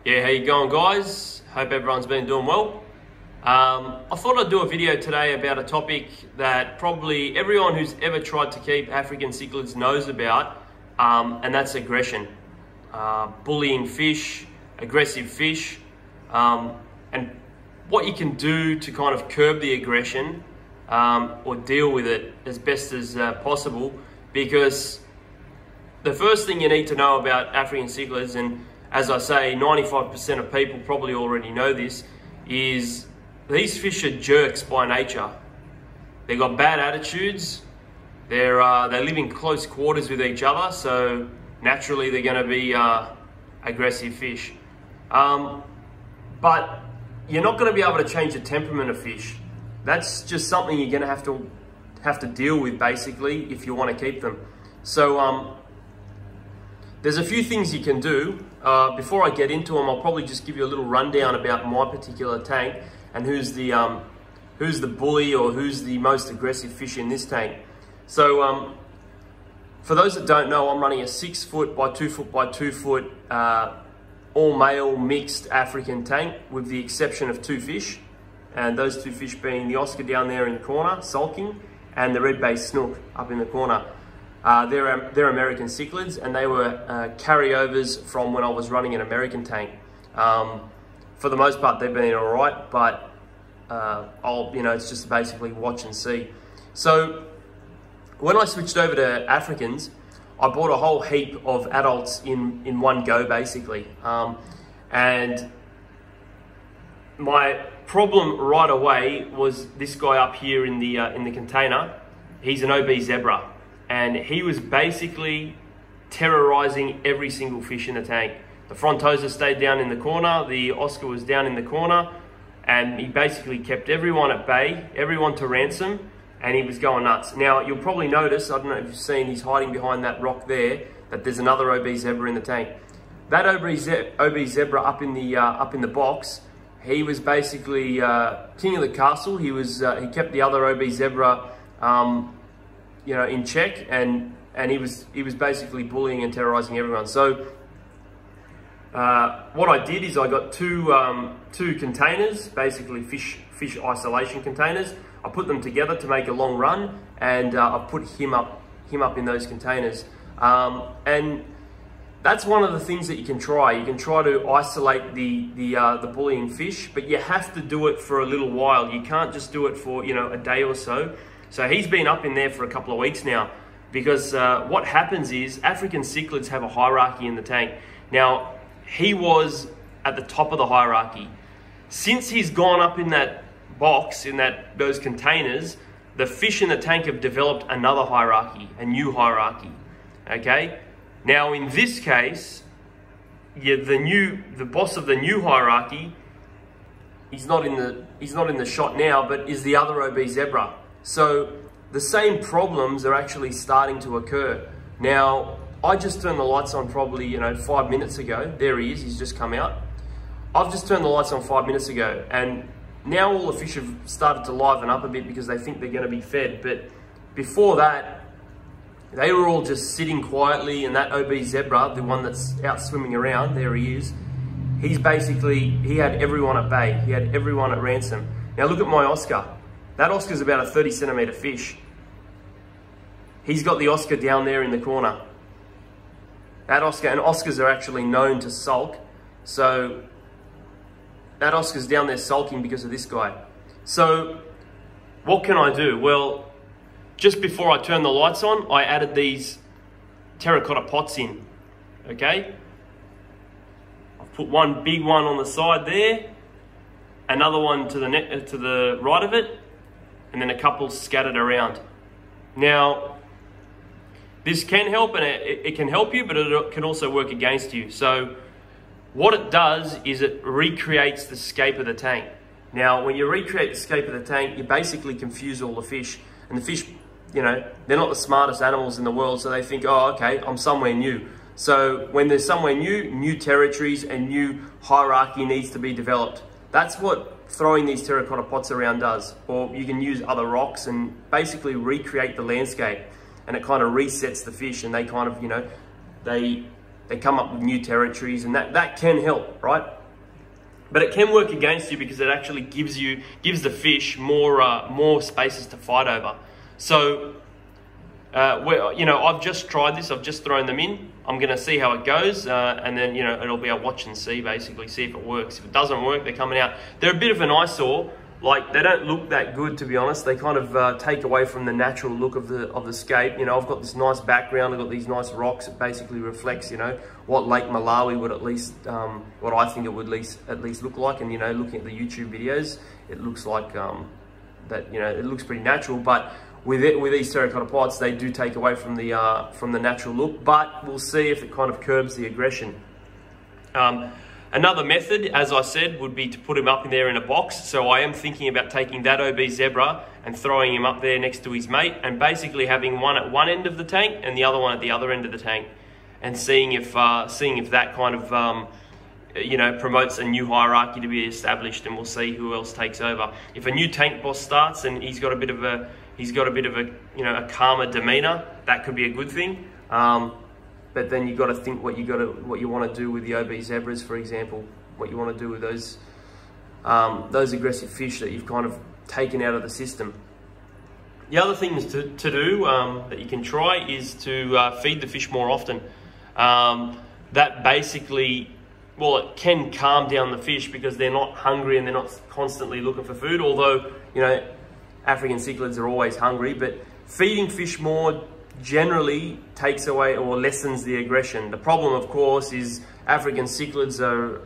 Yeah, how you going, guys? Hope everyone's been doing well. I thought I'd do a video today about a topic that probably everyone who's ever tried to keep African cichlids knows about, and that's aggression. Bullying fish, aggressive fish, and what you can do to kind of curb the aggression or deal with it as best as possible. Because the first thing you need to know about African cichlids, and as I say, 95% of people probably already know this, is these fish are jerks by nature. They've got bad attitudes. They live in close quarters with each other, so naturally they're going to be aggressive fish. But you're not going to be able to change the temperament of fish. That's just something you're going to have to deal with, basically, if you want to keep them. So there's a few things you can do. Before I get into them, I'll probably just give you a little rundown about my particular tank and who's the bully or who's the most aggressive fish in this tank. So for those that don't know, I'm running a 6 foot by 2 foot by 2 foot all male mixed African tank, with the exception of 2 fish, and those 2 fish being the Oscar down there in the corner sulking and the red-based snook up in the corner. They're American cichlids, and they were carryovers from when I was running an American tank. For the most part, they've been all right, but it's just basically watch and see. So when I switched over to Africans, I bought a whole heap of adults in one go, basically. And my problem right away was this guy up here in the container. He's an OB zebra, and he was basically terrorizing every single fish in the tank. The frontosa stayed down in the corner, the Oscar was down in the corner, and he basically kept everyone at bay, everyone to ransom, and he was going nuts. Now, you'll probably notice, I don't know if you've seen, he's hiding behind that rock there, that there's another OB zebra in the tank. That OB zebra up in the box, he was basically king of the castle. He kept the other OB zebra in check, and he was basically bullying and terrorizing everyone. So what I did is I got two containers, basically fish isolation containers. I put them together to make a long run, and I put him up in those containers. And that's one of the things that you can try. You can try to isolate the bullying fish, but you have to do it for a little while. You can't just do it for a day or so. So he's been up in there for a couple of weeks now, because what happens is African cichlids have a hierarchy in the tank. Now, he was at the top of the hierarchy. Since he's gone up in that box, in those containers, the fish in the tank have developed another hierarchy, a new hierarchy. Okay? Now, in this case, the boss of the new hierarchy, he's not in the shot now, but is the other OB zebra. So the same problems are actually starting to occur. Now, I just turned the lights on probably 5 minutes ago. There he is, he's just come out. I've just turned the lights on 5 minutes ago, and now all the fish have started to liven up a bit because they think they're going to be fed. But before that, they were all just sitting quietly, and that OB zebra, the one that's out swimming around, there he is. He had everyone at bay. He had everyone at ransom. Now look at my Oscar. That Oscar's about a 30 centimeter fish. He's got the Oscar down there in the corner. That Oscar, and Oscars are actually known to sulk. So that Oscar's down there sulking because of this guy. So what can I do? Well, just before I turned the lights on, I added these terracotta pots in, okay? I've put one big one on the side there, another one to the right of it, and then a couple scattered around. Now, this can help, and it can help you, but it can also work against you. So what it does is it recreates the scape of the tank. Now, when you recreate the scape of the tank, you basically confuse all the fish. And the fish, they're not the smartest animals in the world, so they think, oh, okay, I'm somewhere new. So when there's somewhere new territories and new hierarchy needs to be developed. That's what throwing these terracotta pots around does. Or you can use other rocks and basically recreate the landscape. And it kind of resets the fish, and they kind of, they come up with new territories, and that can help, right? But it can work against you because it actually gives the fish more spaces to fight over. So, I've just tried this. I've just thrown them in. I'm going to see how it goes, and then it'll be a watch and see, basically, see if it works. If it doesn't work, they're coming out. They're a bit of an eyesore. Like, they don't look that good, to be honest. They kind of take away from the natural look of the scape. I've got this nice background. I've got these nice rocks. It basically reflects, what Lake Malawi would at least, what I think it would at least look like. And looking at the YouTube videos, it looks like that. It looks pretty natural. But with these pterocotypods, they do take away from the natural look. But we'll see if it kind of curbs the aggression. Another method, as I said, would be to put him up in there in a box. So I am thinking about taking that obese zebra and throwing him up there next to his mate, and basically having one at one end of the tank and the other one at the other end of the tank, and seeing if that kind of promotes a new hierarchy to be established, and we'll see who else takes over. If a new tank boss starts and he's got a bit of a a calmer demeanor, that could be a good thing. But then you've got to think what you want to do with the obese zebras, for example. What you want to do with those aggressive fish that you've kind of taken out of the system. The other things to do that you can try is to feed the fish more often. That basically, well, it can calm down the fish because they're not hungry and they're not constantly looking for food. Although African cichlids are always hungry, but feeding fish more generally takes away or lessens the aggression. The problem, of course, is African cichlids are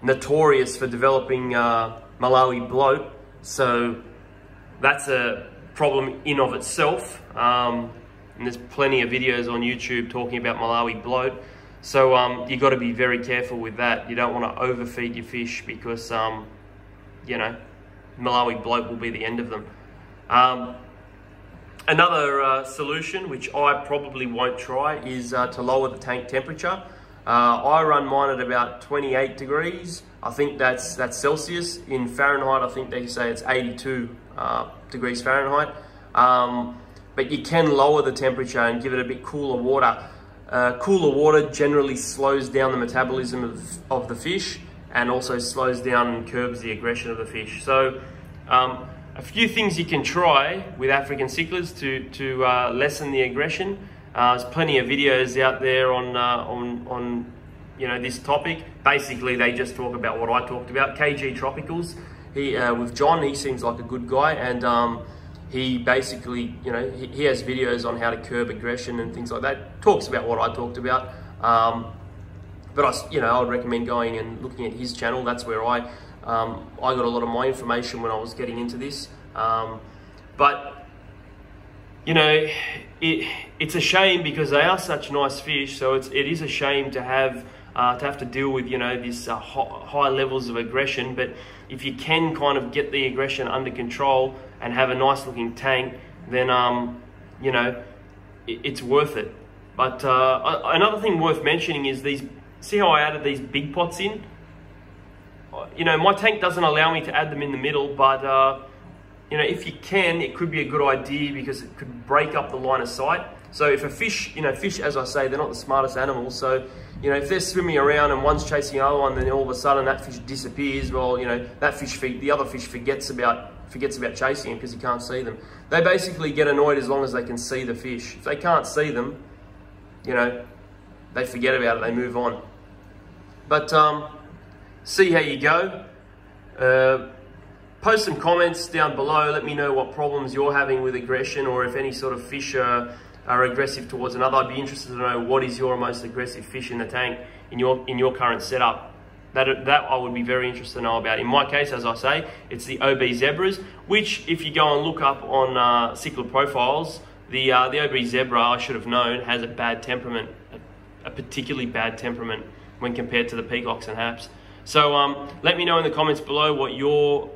notorious for developing Malawi bloat, so that's a problem in of itself. And there's plenty of videos on YouTube talking about Malawi bloat. So you've got to be very careful with that. You don't want to overfeed your fish because Malawi bloat will be the end of them. Another solution, which I probably won't try, is to lower the tank temperature. I run mine at about 28 degrees. I think that's Celsius. In Fahrenheit, I think they say it's 82 degrees Fahrenheit. But you can lower the temperature and give it a bit cooler water. Cooler water generally slows down the metabolism of the fish, and also slows down and curbs the aggression of the fish. So a few things you can try with African cichlids to lessen the aggression. There's plenty of videos out there on this topic. Basically, they just talk about what I talked about. KG Tropicals, with John, he seems like a good guy, and he basically, he has videos on how to curb aggression and things like that. Talks about what I talked about. But I would recommend going and looking at his channel. That's where I got a lot of my information when I was getting into this. But it's a shame because they are such nice fish. So it is a shame to have to deal with this high levels of aggression. But if you can kind of get the aggression under control and have a nice looking tank, then it's worth it. But another thing worth mentioning is these. See how I added these big pots in? My tank doesn't allow me to add them in the middle, but if you can, it could be a good idea because it could break up the line of sight. So if a fish, fish, as I say, they're not the smartest animals. So, if they're swimming around and one's chasing the other one, then all of a sudden that fish disappears. Well, the other fish forgets about chasing them because you can't see them. They basically get annoyed as long as they can see the fish. If they can't see them, they forget about it. They move on. But see how you go. Post some comments down below. Let me know what problems you're having with aggression, or if any sort of fish are aggressive towards another. I'd be interested to know what is your most aggressive fish in the tank in your current setup. That I would be very interested to know about. In my case, as I say, it's the obese zebras, which if you go and look up on cichlid profiles, the obese zebra, I should have known, has a bad temperament, a particularly bad temperament when compared to the peacocks and haps. So let me know in the comments below what your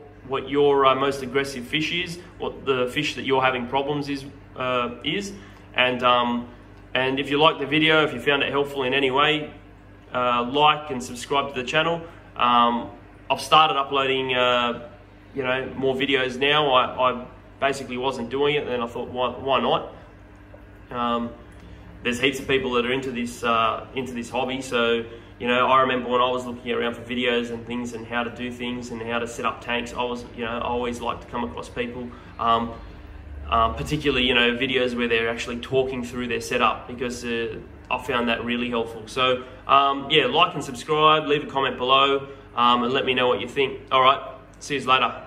most aggressive fish is, what the fish that you're having problems is, and if you liked the video, if you found it helpful in any way, like and subscribe to the channel. I've started uploading more videos now. I basically wasn't doing it, and then I thought why not? There's heaps of people that are into this hobby, so You know, I remember when I was looking around for videos and things and how to do things and how to set up tanks, I always like to come across people, particularly, you know, videos where they're actually talking through their setup, because I found that really helpful. So yeah, like and subscribe, leave a comment below, and let me know what you think. All right, see you later.